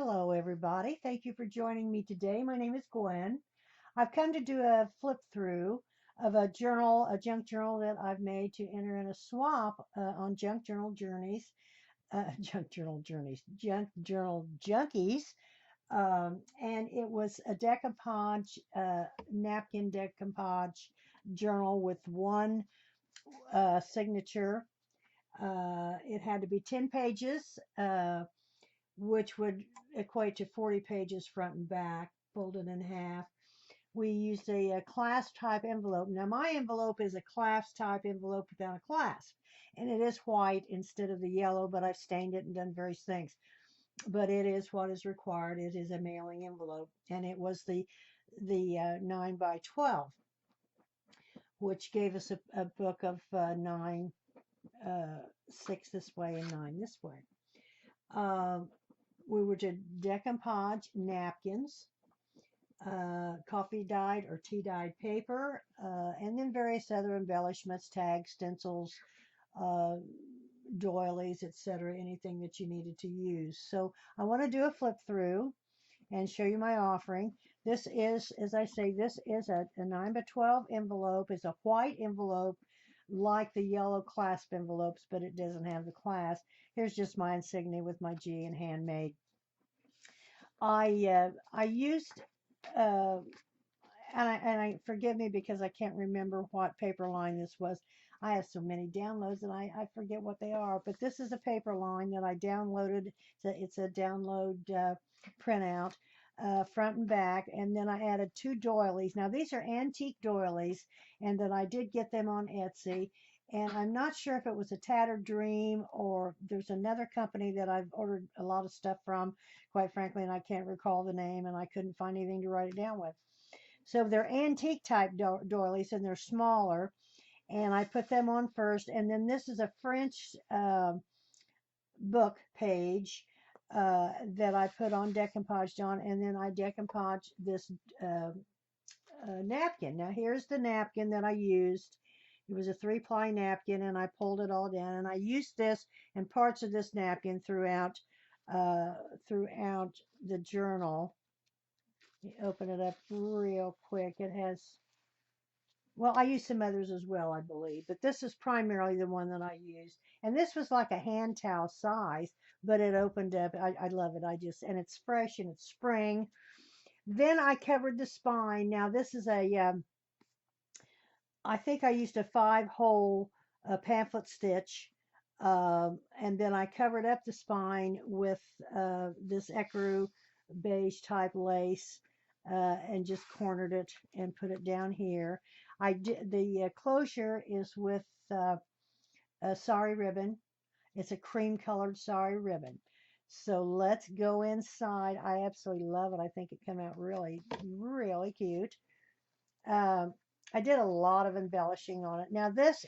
Hello, everybody. Thank you for joining me today. My name is Gwen. I've come to do a flip through of a journal, a junk journal that I've made to enter in a swap on Junk Journal Journeys, Junk Journal Junkies. And it was a decoupage, napkin decoupage journal with one signature. It had to be 10 pages. Which would equate to 40 pages front and back, folded in half. We used a clasp type envelope. Now, my envelope is a clasp type envelope without a clasp, and it is white instead of the yellow, but I've stained it and done various things. But it is what is required. It is a mailing envelope, and it was the 9 by 12, which gave us a book of nine, 6 this way and 9 this way. We were to decoupage napkins, coffee dyed or tea dyed paper, and then various other embellishments, tags, stencils, uh, doilies, etc., anything that you needed to use. So I want to do a flip through and show you my offering. This is, as I say, this is a 9 by 12 envelope. It's a white envelope like the yellow clasp envelopes, but it doesn't have the clasp. Here's just my insignia with my G and handmade. I used uh, and I forgive me because I can't remember what paper line this was. I have so many downloads and I forget what they are. But this is a paper line that I downloaded. It's a download printout, front and back, and then I added two doilies. Now these are antique doilies, and that I did get them on Etsy. And I'm not sure if it was a Tattered Dream or there's another company that I've ordered a lot of stuff from, quite frankly, and I can't recall the name, and I couldn't find anything to write it down with. So they're antique type doilies and they're smaller. And I put them on first. And then this is a French book page that I put on decoupaged on. And then I decoupaged this napkin. Now here's the napkin that I used. It was a 3-ply napkin and I pulled it all down. And I used this and parts of this napkin throughout the journal. You open it up real quick. It has, well, I use some others as well, I believe, but this is primarily the one that I use. And this was like a hand towel size, but it opened up. I love it. And it's fresh and it's spring. Then I covered the spine. Now this is I think I used a 5-hole pamphlet stitch. And then I covered up the spine with this ecru beige type lace and just cornered it and put it down here. I did the closure is with a sari ribbon. It's a cream colored sari ribbon. So let's go inside. I absolutely love it. I think it came out really, really cute. Um, I did a lot of embellishing on it. Now this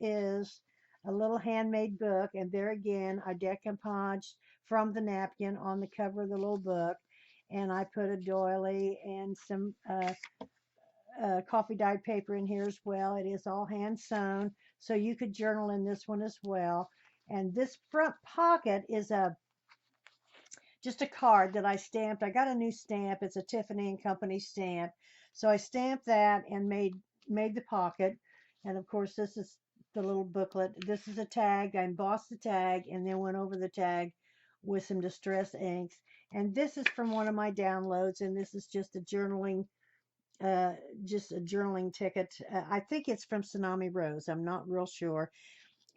is a little handmade book, and there again I decoupaged from the napkin on the cover of the little book, and I put a doily and some coffee dyed paper in here as well. It is all hand sewn, so you could journal in this one as well. And this front pocket is just a card that I stamped. I got a new stamp. It's a Tiffany and Company stamp. So I stamped that and made the pocket. And of course, this is the little booklet. This is a tag. I embossed the tag and then went over the tag with some distress inks. And this is from one of my downloads. And this is uh, just a journaling ticket. I think it's from Tsunami Rose. I'm not real sure.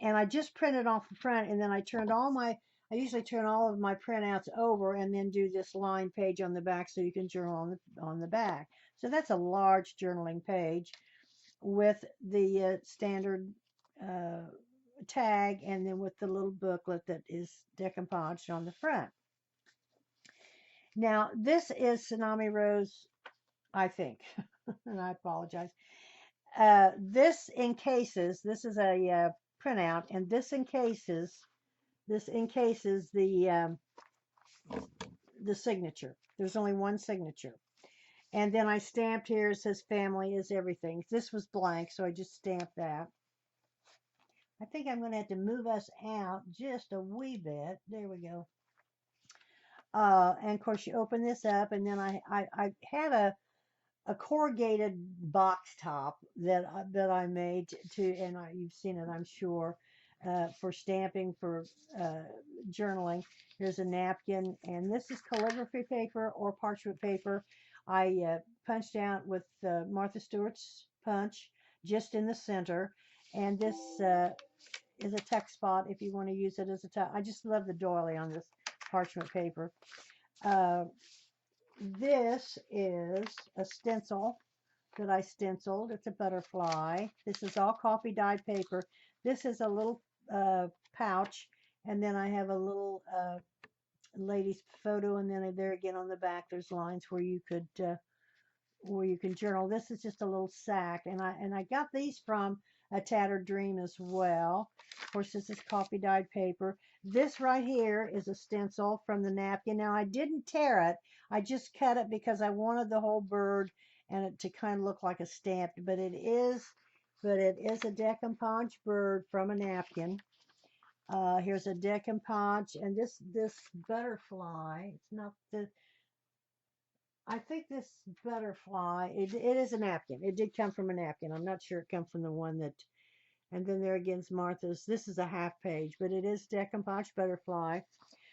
And I just printed off the front, and then I usually turn all of my printouts over and then do this line page on the back so you can journal on the back. So that's a large journaling page with the standard uh, tag and then with the little booklet that is decoupaged on the front. Now, this is Tsunami Rose, I think, and I apologize. This is a printout, and this encases the signature. There's only one signature. And then I stamped here, it says family is everything. This was blank, so I just stamped that. I think I'm going to have to move us out just a wee bit. There we go. And of course, you open this up, and then I had a corrugated box top that I made to, and you've seen it, I'm sure, for stamping, for uh, journaling. Here's a napkin, and this is calligraphy paper or parchment paper. I punched out with Martha Stewart's punch just in the center, and this is a text spot if you want to use it as a text. I just love the doily on this parchment paper. Uh, this is a stencil that I stenciled. It's a butterfly. This is all coffee dyed paper. This is a little pouch, and then I have a little lady's photo, and then there again on the back there's lines where you can journal. This is just a little sack, and I got these from A Tattered Dream as well. Of course, this is coffee dyed paper. This right here is a stencil from the napkin. Now, I didn't tear it. I just cut it because I wanted the whole bird and it to kind of look like a stamp, but it is a decoupage bird from a napkin. Here's a decoupage, and this butterfly, it's not the, I think this butterfly, it is a napkin. It did come from a napkin. I'm not sure it come from the one that, and then there again's Martha's. This is a half page, but it is decoupage butterfly.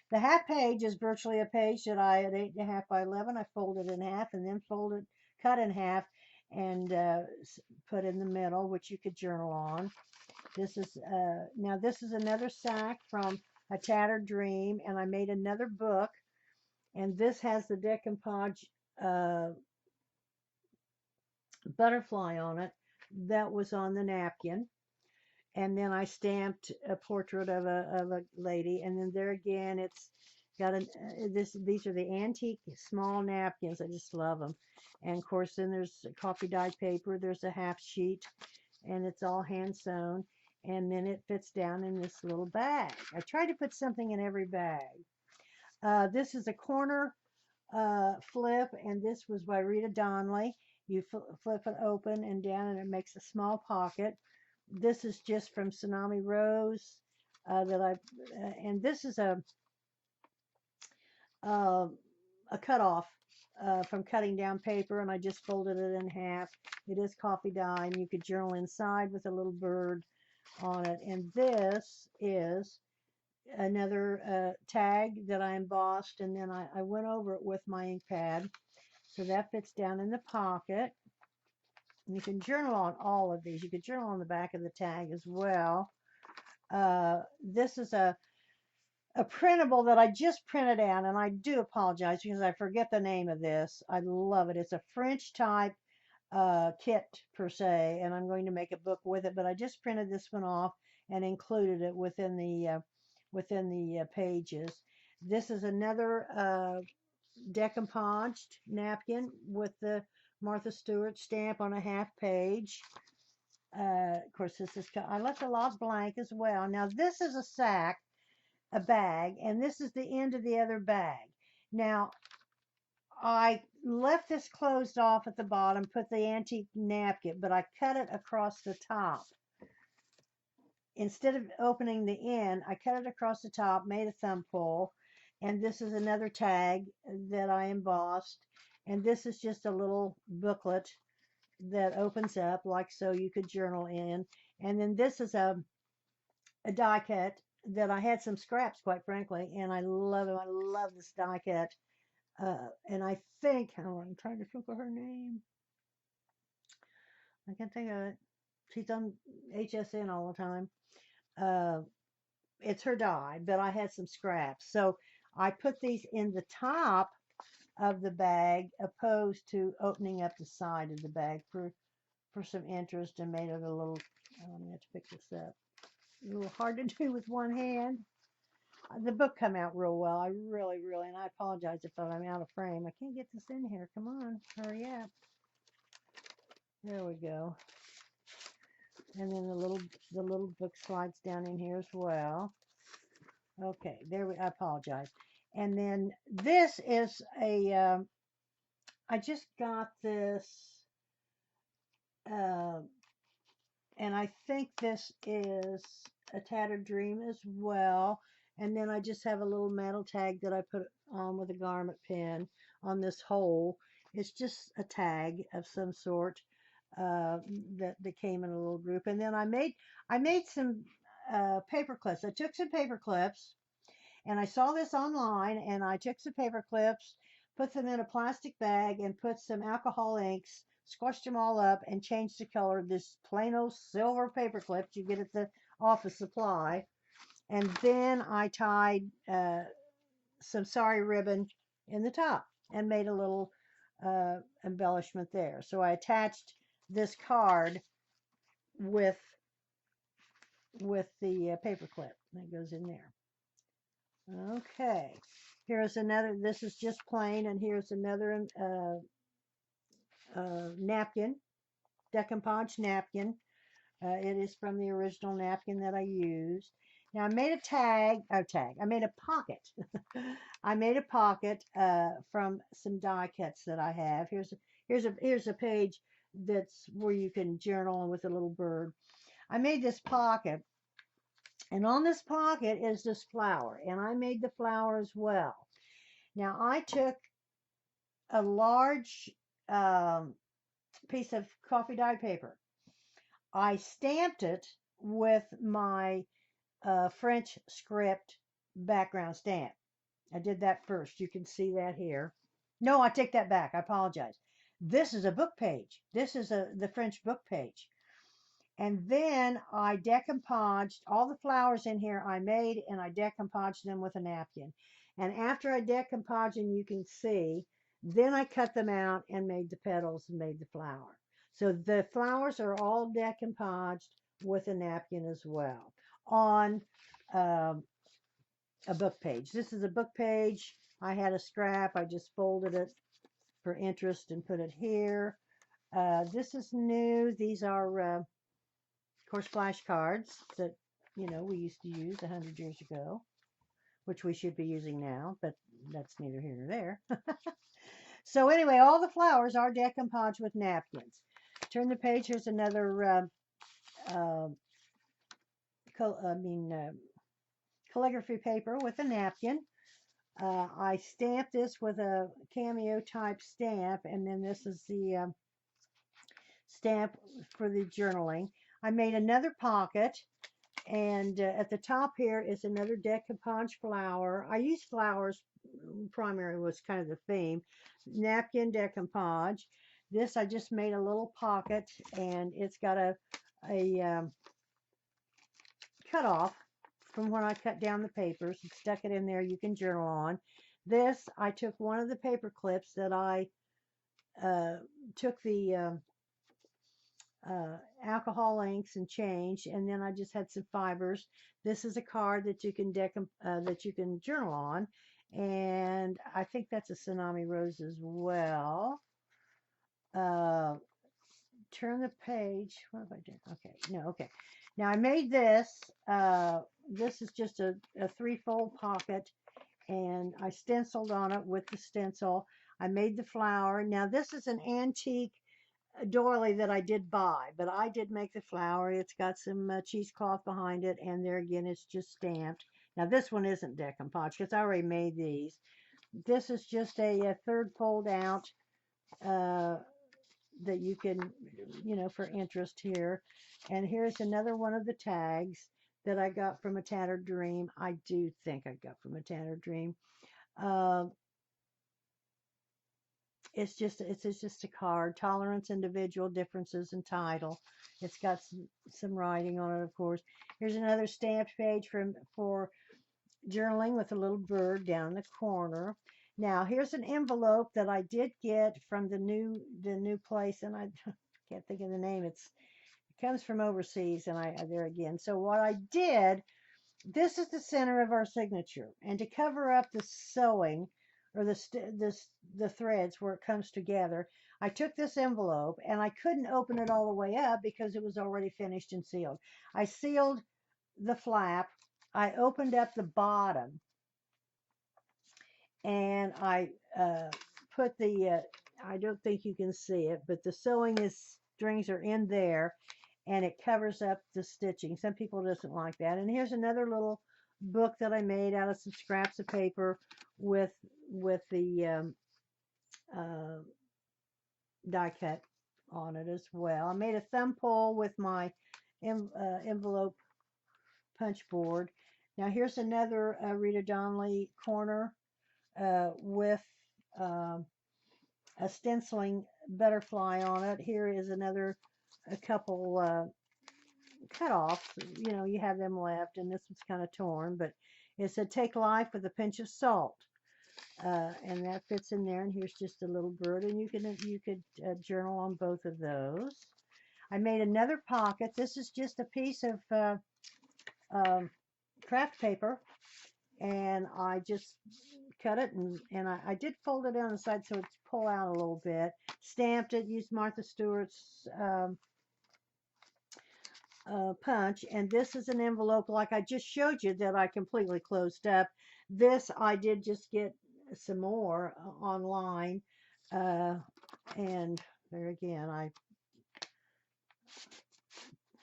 The half page is virtually a page that I, at 8.5 by 11, I folded in half and then cut in half, and put in the middle, which you could journal on. This is, now this is another sack from A Tattered Dream, and I made another book, and this has the decoupage uh, butterfly on it that was on the napkin. And then I stamped a portrait of a lady, and then there again it's got these are the antique small napkins. I just love them. And of course then there's coffee dyed paper, there's a half sheet, and it's all hand sewn, and then it fits down in this little bag. I try to put something in every bag. This is a corner flip, and this was by Rita Donnelly. You flip it open and down, and it makes a small pocket. This is just from Tsunami Rose and this is uh, a cutoff from cutting down paper, and I just folded it in half. It is coffee dye, and you could journal inside with a little bird on it. And this is another tag that I embossed, and then I went over it with my ink pad. So that fits down in the pocket. And you can journal on all of these. You could journal on the back of the tag as well. This is a printable that I just printed out, and I do apologize because I forget the name of this. I love it. It's a French type kit per se, and I'm going to make a book with it, but I just printed this one off and included it within the pages. This is another decoupaged napkin with the Martha Stewart stamp on a half page. Of course, I left a lot blank as well. Now, this is a bag, and this is the end of the other bag. Now, I left this closed off at the bottom, put the antique napkin, but I cut it across the top. Instead of opening the end, I cut it across the top, made a thumb pull, and this is another tag that I embossed, and this is just a little booklet that opens up like so, you could journal in. And then this is a die cut that I had some scraps, quite frankly, and I love it. I love this die cut. And I think, I'm trying to think of her name. I can't think of it. She's on HSN all the time. Uh, it's her die, but I had some scraps. So I put these in the top of the bag, opposed to opening up the side of the bag for some interest, and made it a little, I'm going to have to pick this up, a little hard to do with one hand. The book come out real well. I really, really, and I apologize if I'm out of frame. I can't get this in here. Come on, hurry up. There we go. And then the little book slides down in here as well. Okay, I apologize. And then this is I just got this, and I think this is A Tattered Dream as well. And then I just have a little metal tag that I put on with a garment pin on this hole. It's just a tag of some sort uh, that came in a little group. And then I made some paper clips. I took some paper clips, and I saw this online, and I took some paper clips, put them in a plastic bag, and put some alcohol inks, squashed them all up, and changed the color of this plain old silver paper clips you get at the office supply. And then I tied some sari ribbon in the top and made a little embellishment there. So I attached this card with the paper clip that goes in there. Okay, here's another. This is just plain, and here's another napkin, decoupage napkin. It is from the original napkin that I used. Now I made a I made a pocket. I made a pocket from some die cuts that I have. Here's a page that's where you can journal with a little bird. I made this pocket, and on this pocket is this flower, and I made the flower as well. Now I took a large piece of coffee dyed paper. I stamped it with my French script background stamp. I did that first. You can see that here. No, I take that back. I apologize. This is a book page. This is the French book page. And then I decoupaged all the flowers in here I made, and I decoupaged them with a napkin. And after I decoupaged them, you can see, then I cut them out and made the petals and made the flower. So the flowers are all decoupaged with a napkin as well on um, a book page. This is a book page. I had a scrap. I just folded it for interest and put it here. This is new. These are, of course, flashcards that, we used to use 100 years ago, which we should be using now, but that's neither here nor there. So anyway, all the flowers are decoupaged with napkins. Turn the page. Here's another calligraphy paper with a napkin. I stamped this with a cameo type stamp, and then this is the stamp for the journaling. I made another pocket, and at the top here is another decoupage flower. I use flowers, primary was kind of the theme. Napkin decoupage. This I just made a little pocket, and it's got a cut off from when I cut down the papers and stuck it in there. You can journal on. This, I took one of the paper clips that I took the alcohol inks and changed, and then I just had some fibers. This is a card that you can journal on, and I think that's a tsunami rose as well. Turn the page. What have I done? Okay, no, okay. Now I made this. This is just a three-fold pocket, and I stenciled on it with the stencil. I made the flower. Now this is an antique doily that I did buy, but I did make the flower. It's got some cheesecloth behind it, and there again, it's just stamped. Now this one isn't decoupage because I already made these. This is just a third fold out that you can, for interest here. And here's another one of the tags that I got from a Tattered Dream. I do think I got from a Tattered Dream. It's just a card. Tolerance, individual differences, and title. It's got some writing on it, of course. Here's another stamped page for journaling with a little bird down in the corner. Now here's an envelope that I did get from the new place, and I can't think of the name. It comes from overseas, and there again. So what I did, this is the center of our signature, and to cover up the sewing or the threads where it comes together, I took this envelope, and I couldn't open it all the way up because it was already finished and sealed. I sealed the flap. I opened up the bottom, and I put the, I don't think you can see it, but the sewing strings are in there, and it covers up the stitching. Some people doesn't like that. And here's another little book that I made out of some scraps of paper with the uh, die cut on it as well. I made a thumb pull with my envelope punch board. Now here's another Rita Donnelly corner with um, a stenciling butterfly on it. Here is another a couple cut-offs. You know, you have them left, and this one's kind of torn, but it said "Take life with a pinch of salt." And that fits in there. And here's just a little bird, and you could journal on both of those. I made another pocket. This is just a piece of um, craft paper, and I just cut it, and I did fold it on the side so it's pull out a little bit. Stamped it, used Martha Stewart's punch, and this is an envelope like I just showed you that I completely closed up. This I did just get some more online, and there again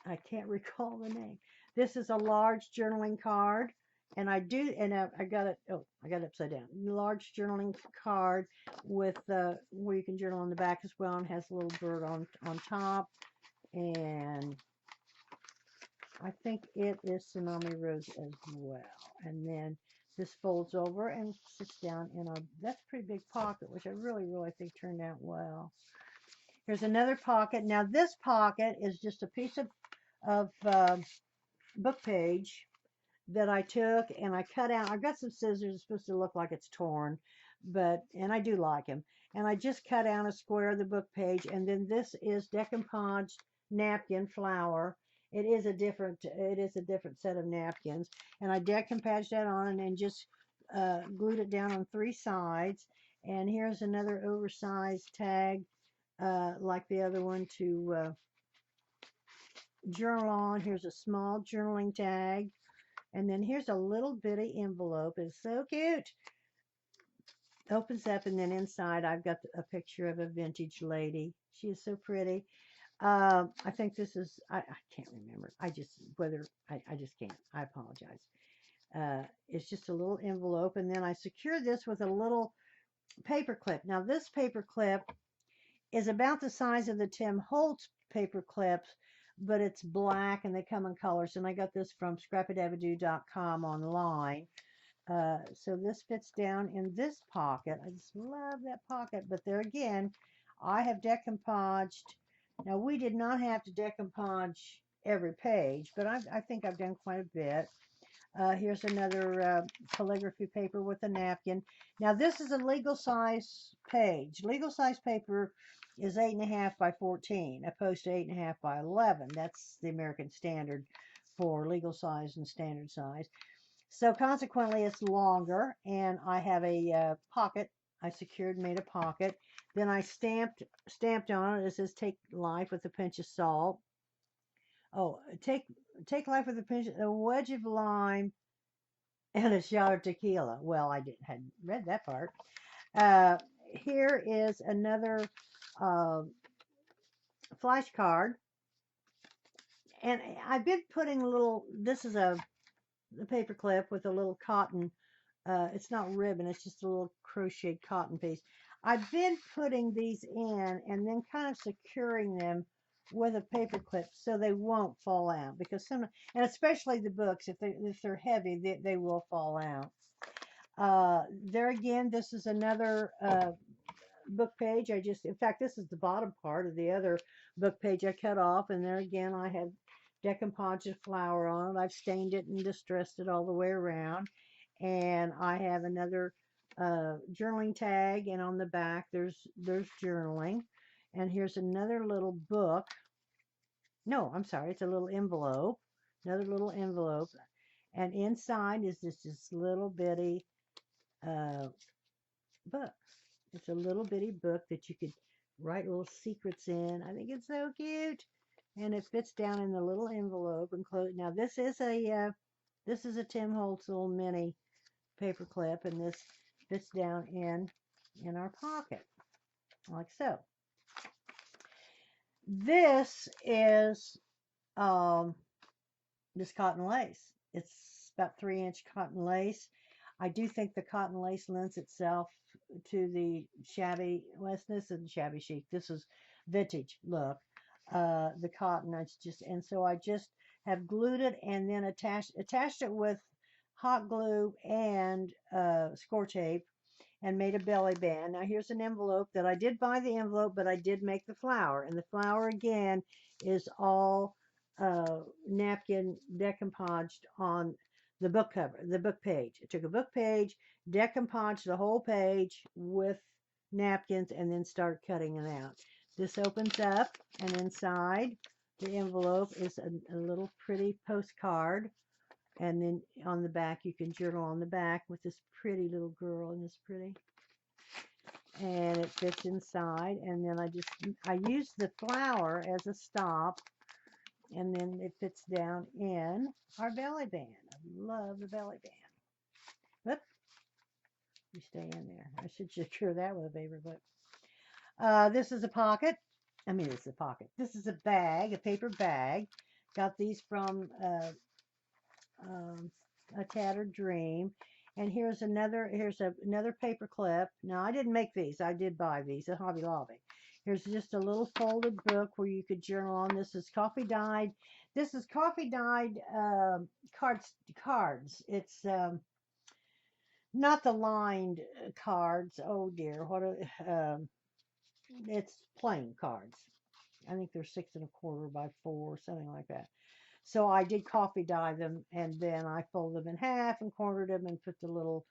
I can't recall the name. This is a large journaling card, and I got it. Oh, I got it upside down. Large journaling card with where you can journal on the back as well, and has a little bird on top. And I think it is Tsunami Rose as well. And then this folds over and sits down in a, that's a pretty big pocket, which I really, really think turned out well. Here's another pocket. Now this pocket is just a piece of book page that I took and I cut out. I've got some scissors. It's supposed to look like it's torn, and I do like them. And I just cut out a square of the book page, and then this is decoupaged napkin flower. It is a different set of napkins, and I decoupaged that on and just glued it down on 3 sides. And here's another oversized tag, like the other one, to journal on. Here's a small journaling tag. And then here's a little bitty envelope. It's so cute. Opens up, and then inside I've got a picture of a vintage lady. She is so pretty. I think this is, I can't remember. I just can't. I apologize. It's just a little envelope, and then I secure this with a little paper clip. Now this paper clip is about the size of the Tim Holtz paper clips, but it's black and they come in colors. And I got this from scrappydabadoo.com online. So this fits down in this pocket. I just love that pocket. But there again, I have decoupaged. Now we did not have to decoupage every page, but I think I've done quite a bit. Here's another calligraphy paper with a napkin. Now this is a legal size page. Legal size paper is 8.5 by 14, opposed to 8.5 by 11. That's the American standard for legal size and standard size. So consequently, it's longer, and I have a pocket. I made a pocket. Then I stamped on it. It says "Take life with a pinch of salt." Oh, take life with a wedge of lime, and a shot of tequila. Well, hadn't read that part. Here is another flashcard, and I've been putting this is a paper clip with a little cotton. It's not ribbon, it's just a little crocheted cotton piece. I've been putting these in and then kind of securing them with a paper clip so they won't fall out, because and especially the books, if they're heavy, they will fall out. There again, this is another book page. In fact, this is the bottom part of the other book page I cut off, and there again I have decoupaged flour on it. I've stained it and distressed it all the way around, and I have another journaling tag, and on the back there's journaling. And here's another little book. No, I'm sorry, it's a little envelope, another little envelope, and inside is this little bitty book. It's a little bitty book that you could write little secrets in. I think it's so cute, and it fits down in the little envelope and close. Now this is a Tim Holtz little mini paper clip, and this fits down in our pocket like so. This is this cotton lace. It's about 3-inch cotton lace. I do think the cotton lace lends itself to the shabbylessness and shabby chic. This is vintage look. The cotton, it's just, and so I just have glued it and then attached it with hot glue and score tape and made a belly band. Now here's an envelope that I did buy the envelope, but I did make the flower. And the flower again is all napkin decoupaged on the book cover, the book page. I took a book page, decoupaged the whole page with napkins, and then started cutting it out. This opens up, and inside the envelope is a little pretty postcard. And then on the back, you can journal on the back with this pretty little girl, and this pretty. And it fits inside. And then I use the flower as a stop. And then it fits down in our belly band. I love the belly band. Whoop. You stay in there. I should secure that with a paper clip. This is a pocket. This is a pocket. This is a bag, a paper bag. Got these from A Tattered Dream. And here's another paper clip. Now I didn't make these. I did buy these at Hobby Lobby. Here's just a little folded book where you could journal on. This is coffee dyed. This is coffee dyed cards. It's not the lined cards. Oh dear, it's plain cards. I think they're 6 1/4 by 4, something like that. So I did coffee dye them, and then I fold them in half and cornered them and put the little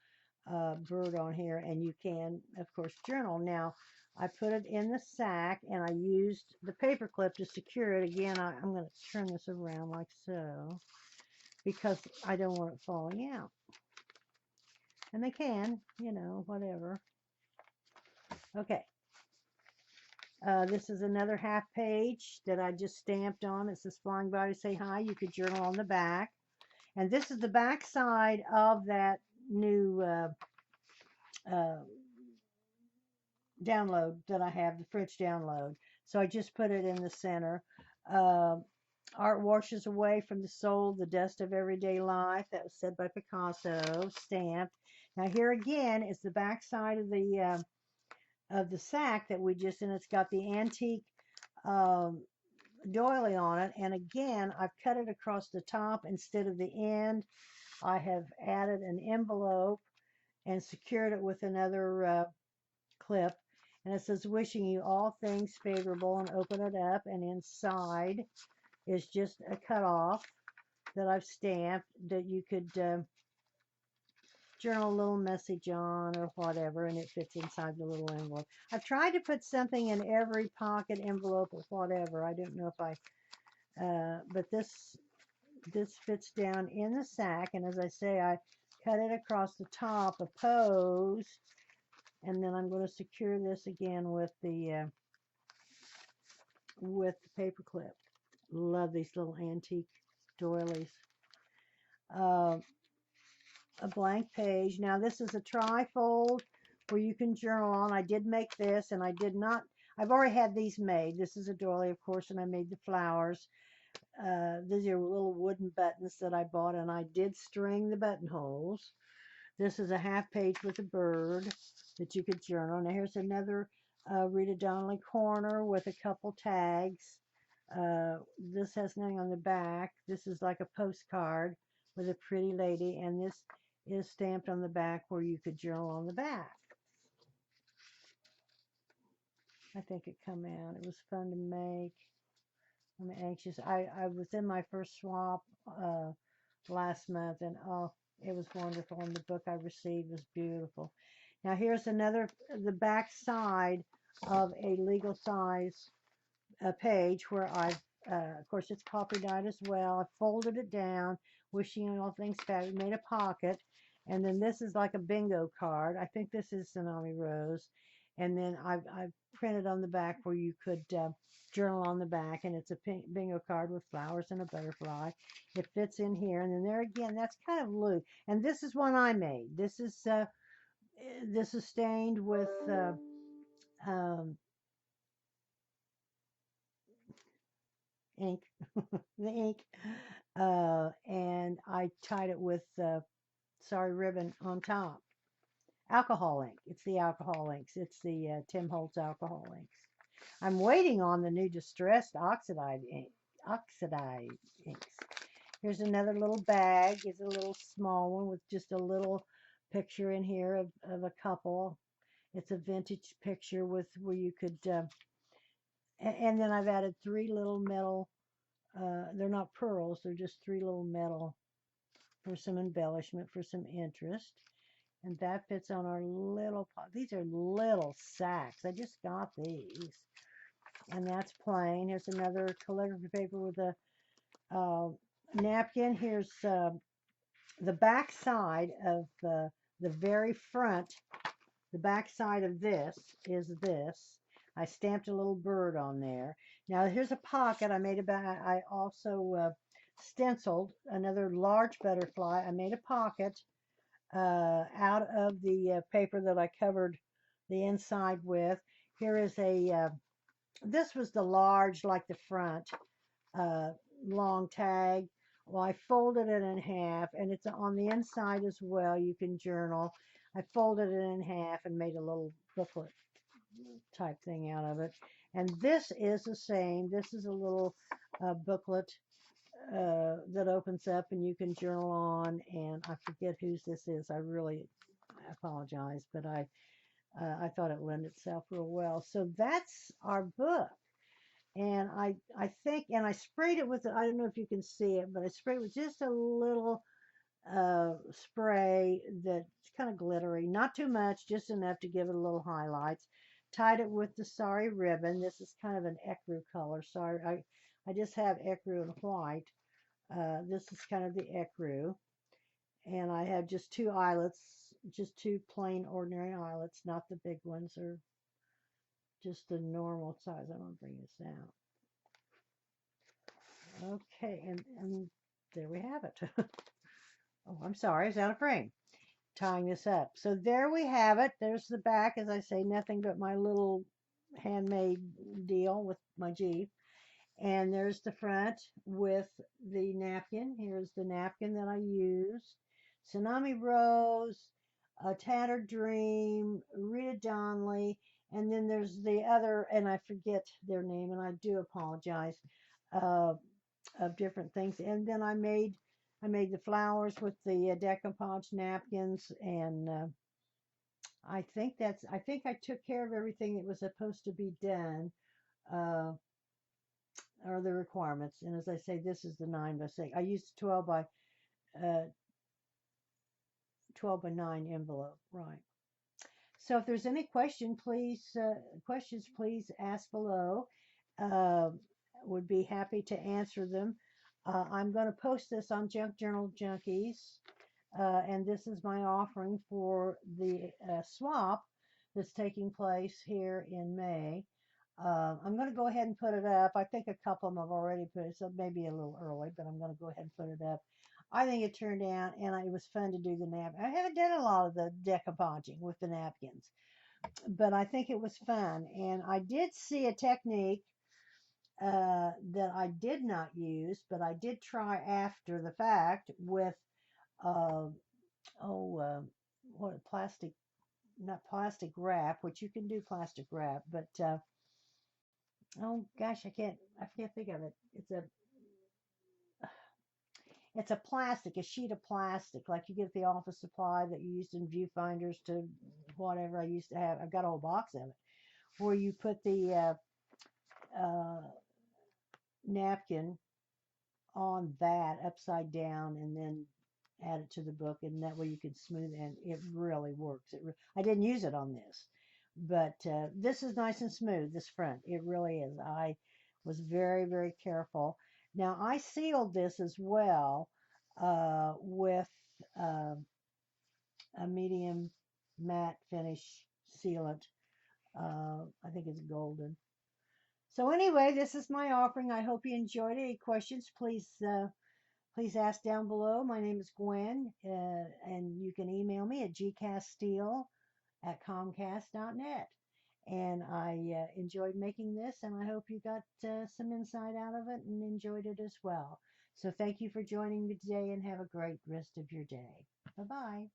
bird on here. And you can, of course, journal. Now, I put it in the sack, and I used the paper clip to secure it. Again, I'm going to turn this around like so, because I don't want it falling out. And they can, whatever. Okay. This is another half page that I just stamped on. It says Flying by to Say Hi. You could journal on the back. And this is the back side of that new download that I have, the French download. So I just put it in the center. Art washes away from the soul the dust of everyday life. That was said by Picasso, stamped. Now here again is the back side of the sack that we just, and it's got the antique doily on it. And again, I've cut it across the top instead of the end. I have added an envelope and secured it with another clip. And it says, wishing you all things favorable, and open it up. And inside is just a cutoff that I've stamped that you could journal a little message on or whatever, and it fits inside the little envelope. I've tried to put something in every pocket, envelope, or whatever. I don't know if but this fits down in the sack, and as I say, I cut it across the top opposed, and then I'm going to secure this again with the paper clip. Love these little antique doilies. A blank page. Now this is a tri-fold where you can journal on. I did make this, and I've already had these made. This is a doily, of course, and I made the flowers. These are little wooden buttons that I bought, and I did string the buttonholes. This is a half page with a bird that you could journal. Now here's another Rita Donnelly corner with a couple tags. This has nothing on the back. This is like a postcard with a pretty lady, and this is stamped on the back where you could journal on the back. I think it come out. It was fun to make. I'm anxious. I was in my first swap last month, and oh, it was wonderful. And the book I received was beautiful. Now here's the back side of a legal size page where I've, of course, it's coffee dyed as well. I folded it down, wishing you all things fabulous, made a pocket. And then this is like a bingo card. I think this is Tsunami Rose. And then I've printed on the back where you could journal on the back, and it's a bingo card with flowers and a butterfly. It fits in here, and then there again, that's kind of loose. And this is one I made. This is stained with ink, the ink. and I tied it with sorry ribbon on top. Alcohol ink. It's the alcohol inks. It's the Tim Holtz alcohol inks. I'm waiting on the new distressed oxide inks. Here's another little bag. It's a little small one with just a little picture in here of a couple. It's a vintage picture with where you could, and then I've added three little metal. They're not pearls. They're just three little metal for some embellishment, for some interest. And that fits on our little pot. These are little sacks. I just got these. And that's plain. Here's another calligraphy paper with a napkin. Here's the back side of the very front. The back side of this is this. I stamped a little bird on there. Now here's a pocket I made about. I also stenciled another large butterfly. I made a pocket out of the paper that I covered the inside with. Here is a, this was the large, like the front, uh, long tag. Well, I folded it in half, and it's on the inside as well. You can journal. I folded it in half and made a little booklet type thing out of it. And this is the same. This is a little booklet that opens up and you can journal on. And I forget whose this is. I really apologize, but I thought it lent itself real well. So that's our book. And I think, and I sprayed it with, I don't know if you can see it, but I sprayed it with just a little spray that's kind of glittery. Not too much, just enough to give it a little highlights. Tied it with the sari ribbon. This is kind of an ecru color. Sorry, I just have ecru and white. This is kind of the ecru. And I have just two eyelets, just two plain ordinary eyelets, not the big ones, or just the normal size. I'm going to bring this out. Okay, and there we have it. Oh, I'm sorry, it's out of frame. Tying this up. So there we have it. There's the back, as I say, nothing but my little handmade deal with my Jeep. And there's the front with the napkin. Here's the napkin that I used. Tsunami Rose, A Tattered Dream, Rita Donnelly, and then there's the other, and I forget their name, and I do apologize, uh, of different things. And then I made the flowers with the decoupage napkins, and I think I took care of everything that was supposed to be done. Uh, are the requirements. And as I say, this is the 9 by 6. I used uh, 12 by 9 envelope, right? So if there's any questions, please ask below. Uh, would be happy to answer them. I'm going to post this on Junk Journal Junkies, and this is my offering for the swap that's taking place here in May. I'm going to go ahead and put it up. I think a couple of them have already put it, so maybe a little early, but I'm going to go ahead and put it up. I think it turned out, and it was fun to do the napkin. I haven't done a lot of the decoupaging with the napkins, but I think it was fun. And I did see a technique that I did not use, but I did try after the fact with, uh, what, plastic, not plastic wrap, which you can do plastic wrap, but oh gosh, I can't think of it. It's a plastic, a sheet of plastic, like you get at the office supply that you used in viewfinders to whatever I used to have. I've got a whole box of it, where you put the napkin on that upside down and then add it to the book, and that way you can smooth it, and it really works. I didn't use it on this, but this is nice and smooth, this front. It really is. I was very, very careful. Now, I sealed this as well with a medium matte finish sealant. I think it's golden. So anyway, this is my offering. I hope you enjoyed it. Any questions, please ask down below. My name is Gwen, and you can email me at gcaststeel@comcast.net. And I enjoyed making this, and I hope you got some insight out of it and enjoyed it as well. So thank you for joining me today and have a great rest of your day. Bye bye.